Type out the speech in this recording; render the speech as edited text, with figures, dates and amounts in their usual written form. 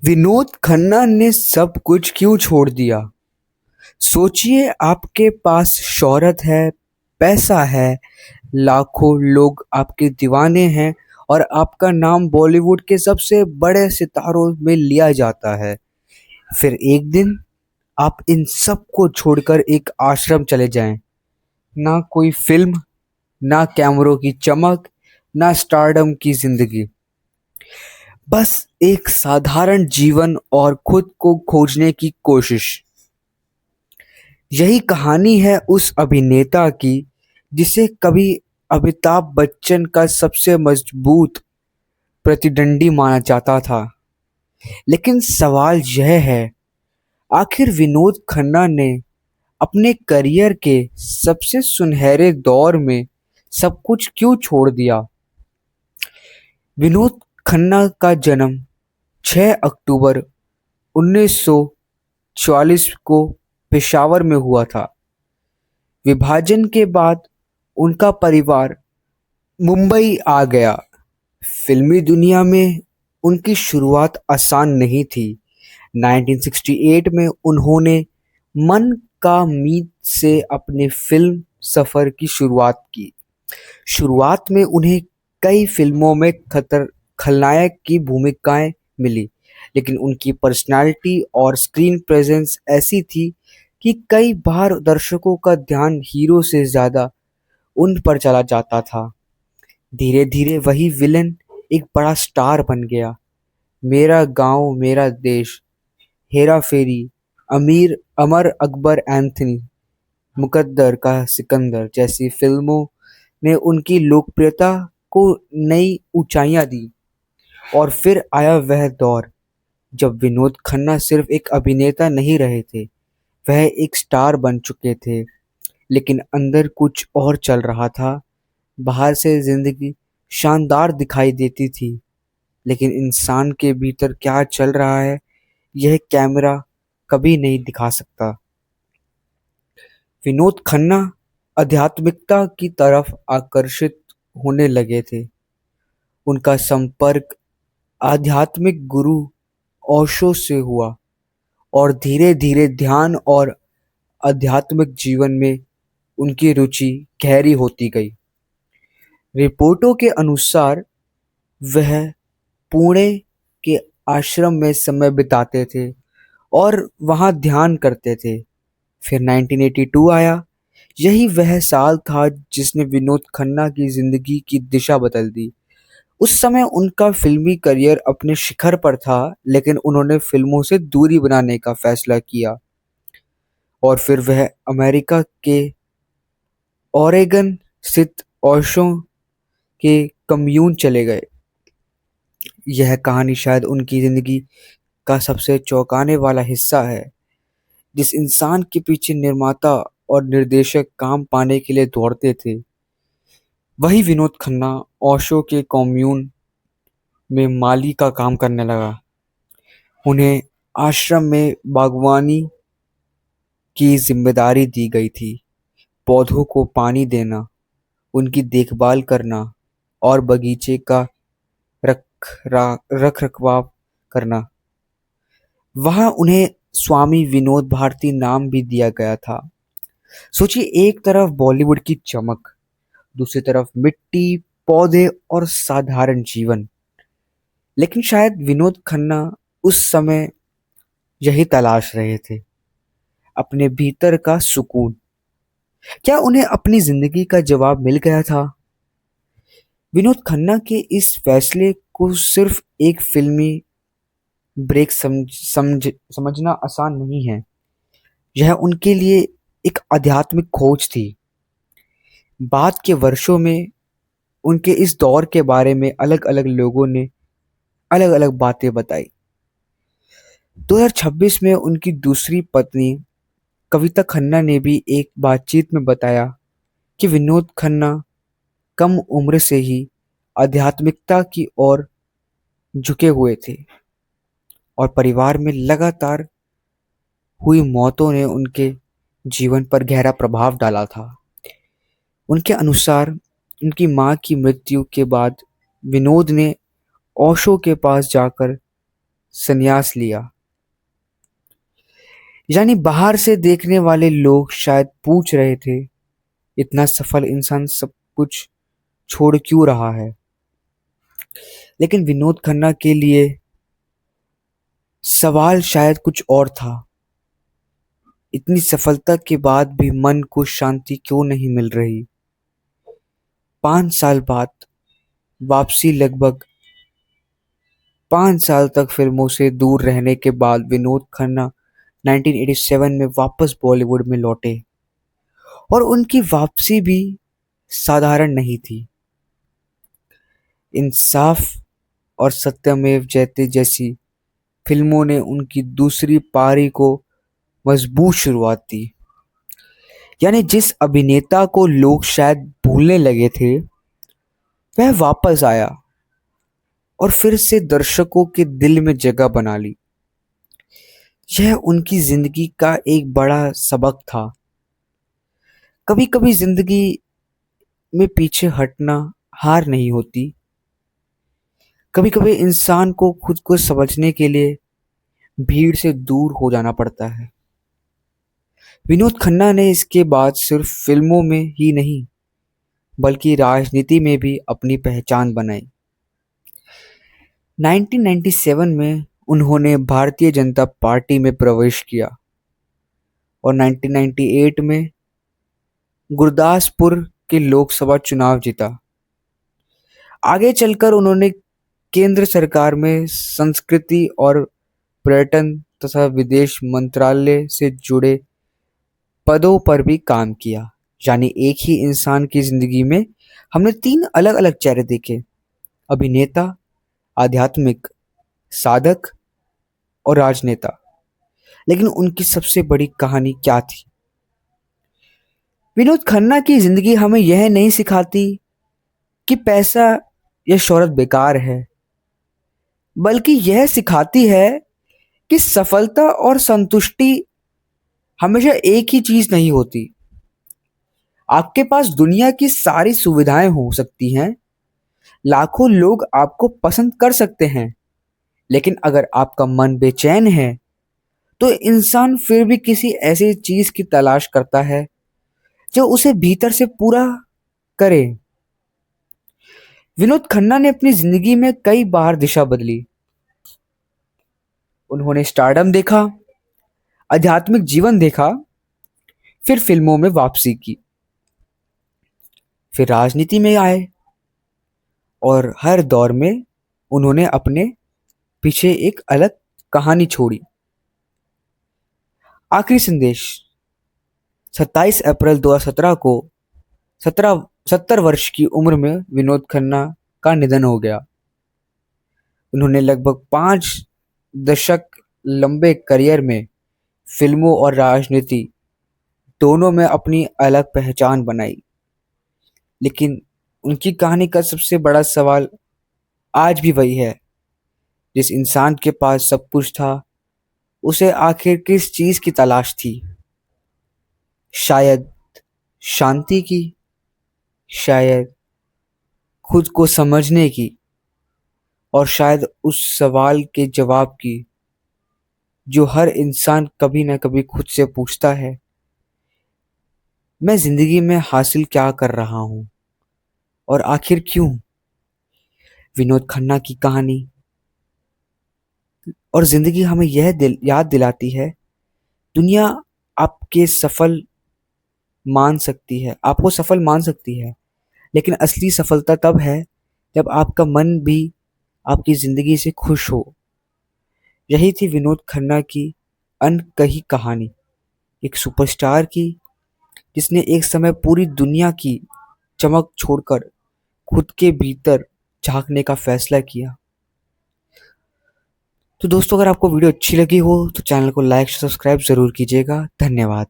विनोद खन्ना ने सब कुछ क्यों छोड़ दिया? सोचिए, आपके पास शोहरत है, पैसा है, लाखों लोग आपके दीवाने हैं और आपका नाम बॉलीवुड के सबसे बड़े सितारों में लिया जाता है। फिर एक दिन आप इन सब को छोड़कर एक आश्रम चले जाएं। ना कोई फिल्म, ना कैमरों की चमक, ना स्टारडम की जिंदगी। बस एक साधारण जीवन और खुद को खोजने की कोशिश। यही कहानी है उस अभिनेता की जिसे कभी अमिताभ बच्चन का सबसे मजबूत प्रतिद्वंदी माना जाता था। लेकिन सवाल यह है, आखिर विनोद खन्ना ने अपने करियर के सबसे सुनहरे दौर में सब कुछ क्यों छोड़ दिया? विनोद खन्ना का जन्म 6 अक्टूबर 1944 को पेशावर में हुआ था। विभाजन के बाद उनका परिवार मुंबई आ गया। फिल्मी दुनिया में उनकी शुरुआत आसान नहीं थी। 1968 में उन्होंने मन का मीत से अपने फिल्म सफर की शुरुआत की। शुरुआत में उन्हें कई फिल्मों में खलनायक की भूमिकाएं मिली, लेकिन उनकी पर्सनालिटी और स्क्रीन प्रेजेंस ऐसी थी कि कई बार दर्शकों का ध्यान हीरो से ज्यादा उन पर चला जाता था। धीरे धीरे वही विलन एक बड़ा स्टार बन गया। मेरा गांव मेरा देश, हेरा फेरी, अमर अकबर एंथनी, मुकद्दर का सिकंदर जैसी फिल्मों ने उनकी लोकप्रियता को नई ऊंचाइयां दी। और फिर आया वह दौर जब विनोद खन्ना सिर्फ एक अभिनेता नहीं रहे थे, वह एक स्टार बन चुके थे। लेकिन अंदर कुछ और चल रहा था। बाहर से जिंदगी शानदार दिखाई देती थी, लेकिन इंसान के भीतर क्या चल रहा है, यह कैमरा कभी नहीं दिखा सकता। विनोद खन्ना आध्यात्मिकता की तरफ आकर्षित होने लगे थे। उनका संपर्क आध्यात्मिक गुरु ओशो से हुआ और धीरे धीरे ध्यान और आध्यात्मिक जीवन में उनकी रुचि गहरी होती गई। रिपोर्टों के अनुसार वह पुणे के आश्रम में समय बिताते थे और वहां ध्यान करते थे। फिर 1982 आया। यही वह साल था जिसने विनोद खन्ना की जिंदगी की दिशा बदल दी। उस समय उनका फिल्मी करियर अपने शिखर पर था, लेकिन उन्होंने फिल्मों से दूरी बनाने का फैसला किया और फिर वह अमेरिका के ओरेगन स्थित ओशो के कम्यून चले गए। यह कहानी शायद उनकी जिंदगी का सबसे चौंकाने वाला हिस्सा है। जिस इंसान के पीछे निर्माता और निर्देशक काम पाने के लिए दौड़ते थे, वही विनोद खन्ना ओशो के कॉम्यून में माली का काम करने लगा। उन्हें आश्रम में बागवानी की जिम्मेदारी दी गई थी। पौधों को पानी देना, उनकी देखभाल करना और बगीचे का रख रखवाव करना। वहां उन्हें स्वामी विनोद भारती नाम भी दिया गया था। सोचिए, एक तरफ बॉलीवुड की चमक, दूसरी तरफ मिट्टी, पौधे और साधारण जीवन। लेकिन शायद विनोद खन्ना उस समय यही तलाश रहे थे, अपने भीतर का सुकून। क्या उन्हें अपनी जिंदगी का जवाब मिल गया था? विनोद खन्ना के इस फैसले को सिर्फ एक फिल्मी ब्रेक समझना आसान नहीं है। यह उनके लिए एक आध्यात्मिक खोज थी। बाद के वर्षों में उनके इस दौर के बारे में अलग अलग लोगों ने अलग अलग बातें बताई। 2026 में उनकी दूसरी पत्नी कविता खन्ना ने भी एक बातचीत में बताया कि विनोद खन्ना कम उम्र से ही आध्यात्मिकता की ओर झुके हुए थे और परिवार में लगातार हुई मौतों ने उनके जीवन पर गहरा प्रभाव डाला था। उनके अनुसार उनकी मां की मृत्यु के बाद विनोद ने ओशो के पास जाकर संन्यास लिया। यानी बाहर से देखने वाले लोग शायद पूछ रहे थे, इतना सफल इंसान सब कुछ छोड़ क्यों रहा है। लेकिन विनोद खन्ना के लिए सवाल शायद कुछ और था। इतनी सफलता के बाद भी मन को शांति क्यों नहीं मिल रही। 5 साल बाद वापसी, लगभग 5 साल तक फिल्मों से दूर रहने के बाद विनोद खन्ना 1987 में वापस बॉलीवुड में लौटे। और उनकी वापसी भी साधारण नहीं थी। इंसाफ और सत्यमेव जयते जैसी फिल्मों ने उनकी दूसरी पारी को मजबूत शुरुआत दी। यानी जिस अभिनेता को लोग शायद भूलने लगे थे, वह वापस आया और फिर से दर्शकों के दिल में जगह बना ली। यह उनकी जिंदगी का एक बड़ा सबक था। कभी कभी जिंदगी में पीछे हटना हार नहीं होती। कभी कभी इंसान को खुद को समझने के लिए भीड़ से दूर हो जाना पड़ता है। विनोद खन्ना ने इसके बाद सिर्फ फिल्मों में ही नहीं, बल्कि राजनीति में भी अपनी पहचान बनाई। 1997 में उन्होंने भारतीय जनता पार्टी में प्रवेश किया और 1998 में गुरदासपुर के लोकसभा चुनाव जीता। आगे चलकर उन्होंने केंद्र सरकार में संस्कृति और पर्यटन तथा विदेश मंत्रालय से जुड़े पदों पर भी काम किया। यानी एक ही इंसान की जिंदगी में हमने 3 अलग अलग चेहरे देखे: अभिनेता, आध्यात्मिक साधक और राजनेता। लेकिन उनकी सबसे बड़ी कहानी क्या थी? विनोद खन्ना की जिंदगी हमें यह नहीं सिखाती कि पैसा या शोहरत बेकार है, बल्कि यह सिखाती है कि सफलता और संतुष्टि हमेशा एक ही चीज नहीं होती। आपके पास दुनिया की सारी सुविधाएं हो सकती हैं, लाखों लोग आपको पसंद कर सकते हैं, लेकिन अगर आपका मन बेचैन है तो इंसान फिर भी किसी ऐसी चीज की तलाश करता है जो उसे भीतर से पूरा करे। विनोद खन्ना ने अपनी जिंदगी में कई बार दिशा बदली। उन्होंने स्टारडम देखा, आध्यात्मिक जीवन देखा, फिर फिल्मों में वापसी की, फिर राजनीति में आए और हर दौर में उन्होंने अपने पीछे एक अलग कहानी छोड़ी। आखिरी संदेश: 27 अप्रैल 2017 को 70 वर्ष की उम्र में विनोद खन्ना का निधन हो गया। उन्होंने लगभग 5 दशक लंबे करियर में फिल्मों और राजनीति दोनों में अपनी अलग पहचान बनाई। लेकिन उनकी कहानी का सबसे बड़ा सवाल आज भी वही है, जिस इंसान के पास सब कुछ था, उसे आखिर किस चीज की तलाश थी? शायद शांति की, शायद खुद को समझने की, और शायद उस सवाल के जवाब की जो हर इंसान कभी ना कभी खुद से पूछता है: मैं जिंदगी में हासिल क्या कर रहा हूं और आखिर क्यों? विनोद खन्ना की कहानी और जिंदगी हमें याद दिलाती है, दुनिया आपके सफल मान सकती है, आपको सफल मान सकती है, लेकिन असली सफलता तब है जब आपका मन भी आपकी जिंदगी से खुश हो। यही थी विनोद खन्ना की अनकही कहानी, एक सुपरस्टार की जिसने एक समय पूरी दुनिया की चमक छोड़कर खुद के भीतर झांकने का फैसला किया। तो दोस्तों, अगर आपको वीडियो अच्छी लगी हो तो चैनल को लाइक सब्सक्राइब जरूर कीजिएगा। धन्यवाद।